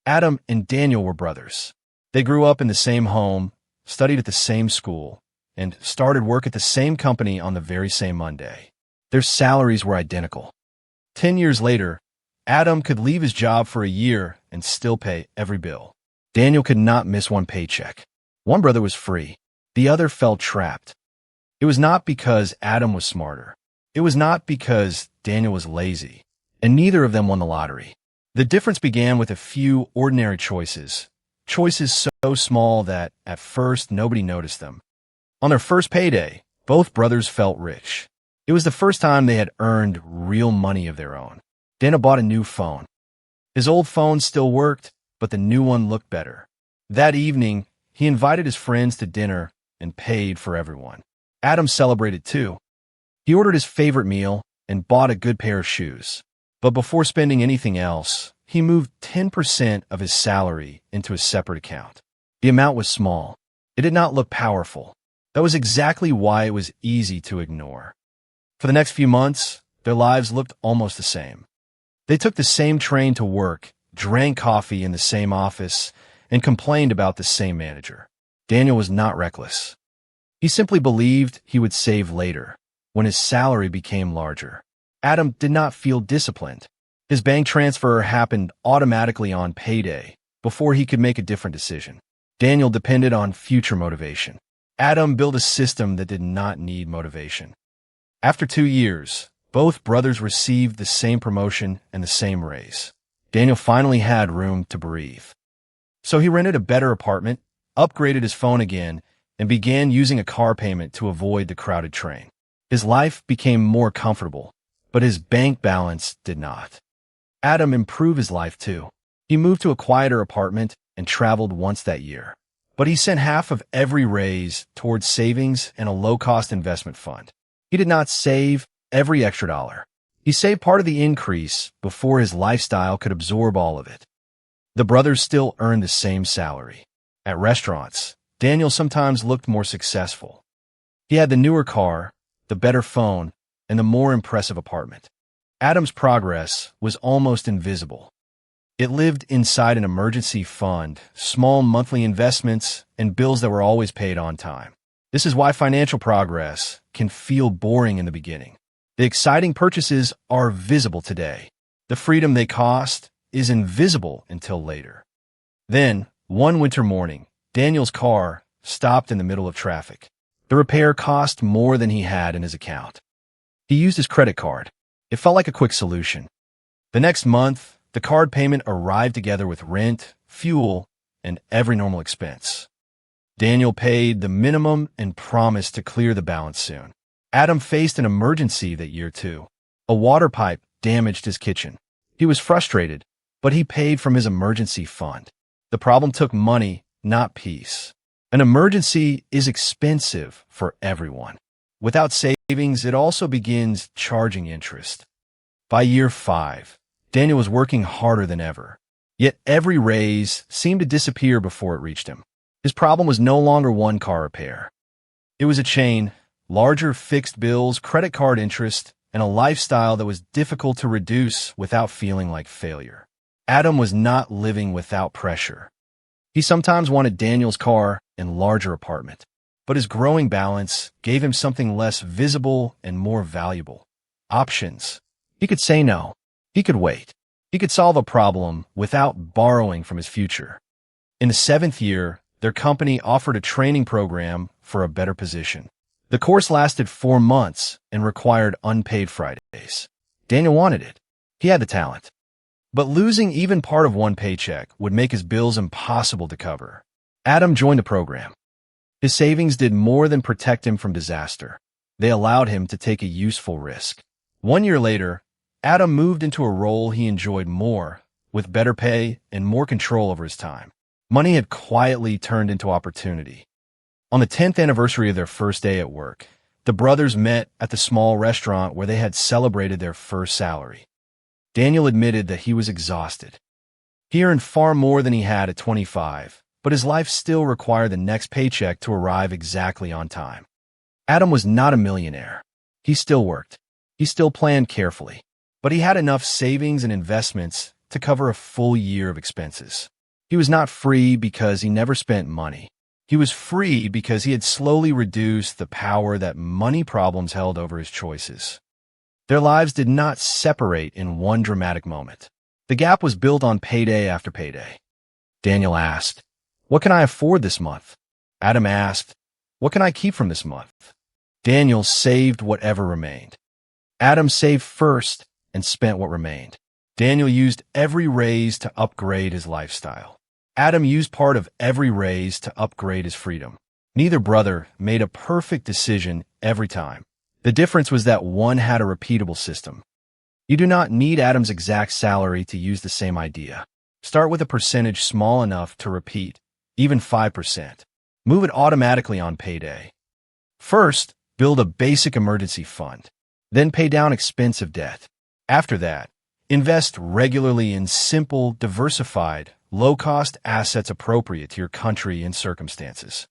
Adam and Daniel were brothers. They grew up in the same home, studied at the same school, and started work at the same company on the very same Monday. Their salaries were identical. 10 years later, Adam could leave his job for a year and still pay every bill. Daniel could not miss one paycheck. One brother was free. The other felt trapped. It was not because Adam was smarter. It was not because Daniel was lazy. And neither of them won the lottery. The difference began with a few ordinary choices. Choices so small that, at first, nobody noticed them. On their first payday, both brothers felt rich. It was the first time they had earned real money of their own. Daniel bought a new phone. His old phone still worked, but the new one looked better. That evening, he invited his friends to dinner and paid for everyone. Adam celebrated too. He ordered his favorite meal and bought a good pair of shoes. But before spending anything else, he moved 10% of his salary into a separate account. The amount was small. It did not look powerful. That was exactly why it was easy to ignore. For the next few months, their lives looked almost the same. They took the same train to work, drank coffee in the same office, and complained about the same manager. Daniel was not reckless. He simply believed he would save later, when his salary became larger. Adam did not feel disciplined. His bank transfer happened automatically on payday, before he could make a different decision. Daniel depended on future motivation. Adam built a system that did not need motivation. After 2 years, both brothers received the same promotion and the same raise. Daniel finally had room to breathe. So he rented a better apartment, upgraded his phone again, and began using a car payment to avoid the crowded train. His life became more comfortable, but his bank balance did not. Adam improved his life too. He moved to a quieter apartment and traveled once that year. But he sent half of every raise towards savings and a low-cost investment fund. He did not save every extra dollar. He saved part of the increase before his lifestyle could absorb all of it. The brothers still earned the same salary. At restaurants, Daniel sometimes looked more successful. He had the newer car, the better phone, and the more impressive apartment. Adam's progress was almost invisible. It lived inside an emergency fund, small monthly investments, and bills that were always paid on time. This is why financial progress can feel boring in the beginning. The exciting purchases are visible today. The freedom they cost is invisible until later. Then, one winter morning, Daniel's car stopped in the middle of traffic. The repair cost more than he had in his account. He used his credit card. It felt like a quick solution. The next month, the card payment arrived together with rent, fuel, and every normal expense. Daniel paid the minimum and promised to clear the balance soon. Adam faced an emergency that year too. A water pipe damaged his kitchen. He was frustrated, but he paid from his emergency fund. The problem took money, not peace. An emergency is expensive for everyone. Without savings, it also begins charging interest. By year 5, Daniel was working harder than ever. Yet every raise seemed to disappear before it reached him. His problem was no longer one car repair. It was a chain, larger fixed bills, credit card interest, and a lifestyle that was difficult to reduce without feeling like failure. Adam was not living without pressure. He sometimes wanted Daniel's car and larger apartment, but his growing balance gave him something less visible and more valuable. Options. He could say no. He could wait. He could solve a problem without borrowing from his future. In the 7th year, their company offered a training program for a better position. The course lasted 4 months and required unpaid Fridays. Daniel wanted it. He had the talent. But losing even part of one paycheck would make his bills impossible to cover. Adam joined the program. His savings did more than protect him from disaster. They allowed him to take a useful risk. 1 year later, Adam moved into a role he enjoyed more, with better pay and more control over his time. Money had quietly turned into opportunity. On the 10th anniversary of their first day at work, the brothers met at the small restaurant where they had celebrated their first salary. Daniel admitted that he was exhausted. He earned far more than he had at 25, but his life still required the next paycheck to arrive exactly on time. Adam was not a millionaire. He still worked. He still planned carefully. But he had enough savings and investments to cover a full year of expenses. He was not free because he never spent money. He was free because he had slowly reduced the power that money problems held over his choices. Their lives did not separate in one dramatic moment. The gap was built on payday after payday. Daniel asked, "What can I afford this month?" Adam asked, "What can I keep from this month?" Daniel saved whatever remained. Adam saved first and spent what remained. Daniel used every raise to upgrade his lifestyle. Adam used part of every raise to upgrade his freedom. Neither brother made a perfect decision every time. The difference was that one had a repeatable system. You do not need Adam's exact salary to use the same idea. Start with a percentage small enough to repeat, even 5%. Move it automatically on payday. First, build a basic emergency fund. Then pay down expensive debt. After that, invest regularly in simple, diversified, low-cost assets appropriate to your country and circumstances.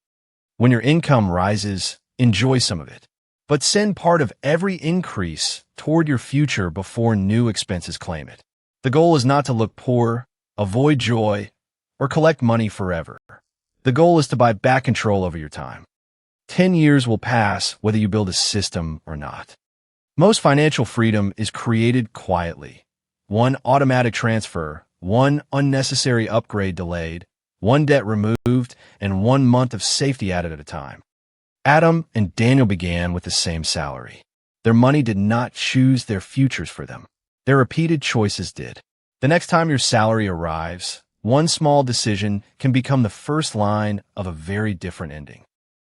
When your income rises, enjoy some of it. But send part of every increase toward your future before new expenses claim it. The goal is not to look poor, avoid joy, or collect money forever. The goal is to buy back control over your time. 10 years will pass whether you build a system or not. Most financial freedom is created quietly. One automatic transfer, one unnecessary upgrade delayed, one debt removed, and 1 month of safety added at a time. Adam and Daniel began with the same salary. Their money did not choose their futures for them. Their repeated choices did. The next time your salary arrives, one small decision can become the first line of a very different ending.